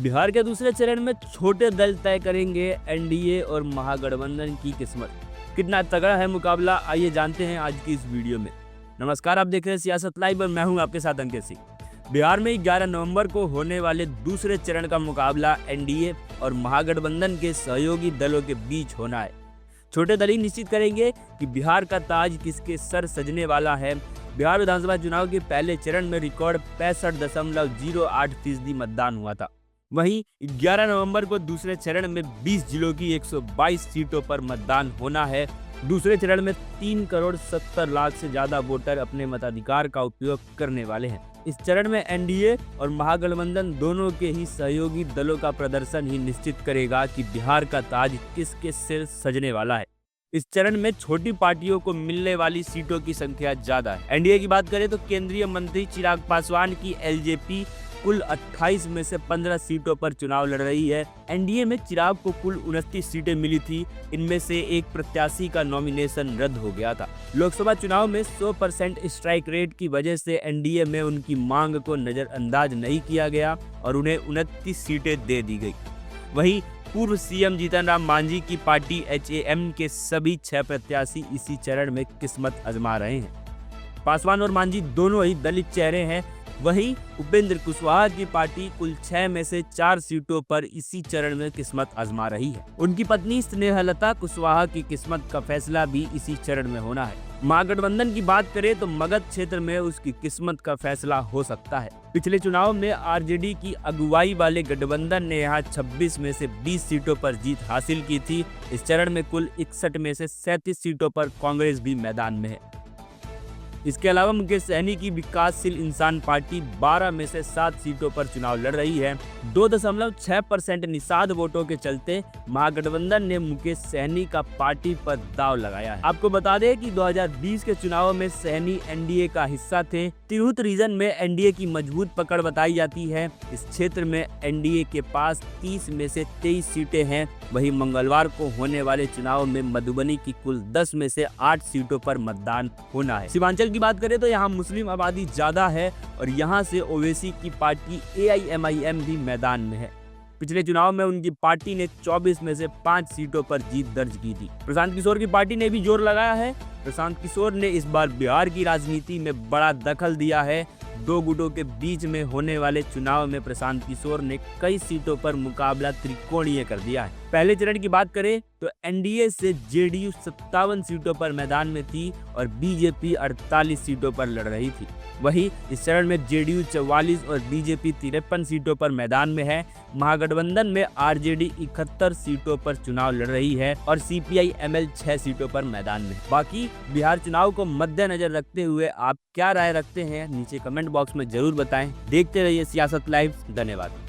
बिहार के दूसरे चरण में छोटे दल तय करेंगे एनडीए और महागठबंधन की किस्मत। कितना तगड़ा है मुकाबला, आइए जानते हैं आज की इस वीडियो में। नमस्कार, आप देख रहे हैं सियासत लाइव और मैं हूं आपके साथ अंकित सिंह। बिहार में 11 नवंबर को होने वाले दूसरे चरण का मुकाबला एनडीए और महागठबंधन के सहयोगी दलों के बीच होना है। छोटे दल ही निश्चित करेंगे कि बिहार का ताज किसके सर सजने वाला है। बिहार विधानसभा चुनाव के पहले चरण में रिकॉर्ड 65.08% मतदान हुआ था। वहीं 11 नवंबर को दूसरे चरण में 20 जिलों की 122 सीटों पर मतदान होना है। दूसरे चरण में 3,70,00,000 से ज्यादा वोटर अपने मताधिकार का उपयोग करने वाले हैं। इस चरण में एनडीए और महागठबंधन दोनों के ही सहयोगी दलों का प्रदर्शन ही निश्चित करेगा कि बिहार का ताज किसके सिर सजने वाला है। इस चरण में छोटी पार्टियों को मिलने वाली सीटों की संख्या ज्यादा है। एनडीए की बात करें तो केंद्रीय मंत्री चिराग पासवान की एलजेपी कुल 28 में से 15 सीटों पर चुनाव लड़ रही है। एनडीए में चिराग को कुल 29 सीटें मिली थी। इनमें से एक प्रत्याशी का नॉमिनेशन रद्द हो गया था। लोकसभा चुनाव में 100% स्ट्राइक रेट की वजह से एनडीए में उनकी मांग को नजरअंदाज नहीं किया गया और उन्हें 29 सीटें दे दी गई। वहीं पूर्व सीएम जीतन राम मांझी की पार्टी एचएएम के सभी 6 प्रत्याशी इसी चरण में किस्मत आजमा रहे हैं। पासवान और मांझी दोनों ही दलित चेहरे हैं। वहीं उपेंद्र कुशवाहा की पार्टी कुल 6 में से 4 सीटों पर इसी चरण में किस्मत आजमा रही है। उनकी पत्नी स्नेहलता कुशवाहा की किस्मत का फैसला भी इसी चरण में होना है। महागठबंधन की बात करें तो मगध क्षेत्र में उसकी किस्मत का फैसला हो सकता है। पिछले चुनाव में आरजेडी की अगुवाई वाले गठबंधन ने यहाँ 26 में से 20 सीटों पर जीत हासिल की थी। इस चरण में कुल 61 में से 37 सीटों पर कांग्रेस भी मैदान में है। इसके अलावा मुकेश सहनी की विकासशील इंसान पार्टी 12 में से 7 सीटों पर चुनाव लड़ रही है। 2.6% निषाद वोटों के चलते महागठबंधन ने मुकेश सहनी का पार्टी पर दांव लगाया है। आपको बता दें कि 2020 के चुनाव में सहनी एनडीए का हिस्सा थे। तिरहुत रीजन में एनडीए की मजबूत पकड़ बताई जाती है। इस क्षेत्र में एनडीए के पास 30 में से 23 सीटें हैं। वहीं मंगलवार को होने वाले चुनाव में मधुबनी की कुल 10 में से 8 सीटों पर मतदान होना है। सीमांचल की बात करें तो यहाँ मुस्लिम आबादी ज्यादा है और यहाँ से ओवैसी की पार्टी एआईएमआईएम भी मैदान में है। पिछले चुनाव में उनकी पार्टी ने 24 में से 5 सीटों पर जीत दर्ज की थी। प्रशांत किशोर की पार्टी ने भी जोर लगाया है। प्रशांत किशोर ने इस बार बिहार की राजनीति में बड़ा दखल दिया है। 2 गुटों के बीच में होने वाले चुनाव में प्रशांत किशोर ने कई सीटों पर मुकाबला त्रिकोणीय कर दिया है। पहले चरण की बात करें तो एनडीए से जेडीयू 57 सीटों पर मैदान में थी और बीजेपी 48 सीटों पर लड़ रही थी। वहीं इस चरण में जेडीयू 44 और बीजेपी 53 सीटों पर मैदान में है। महागठबंधन में आरजेडी 71 सीटों पर चुनाव लड़ रही है और सीपीआई एमएल 6 सीटों पर मैदान में। बाकी बिहार चुनाव को मद्देनजर रखते हुए आप क्या राय रखते हैं, नीचे कमेंट बॉक्स में जरूर बताएं। देखते रहिए सियासत लाइव। धन्यवाद।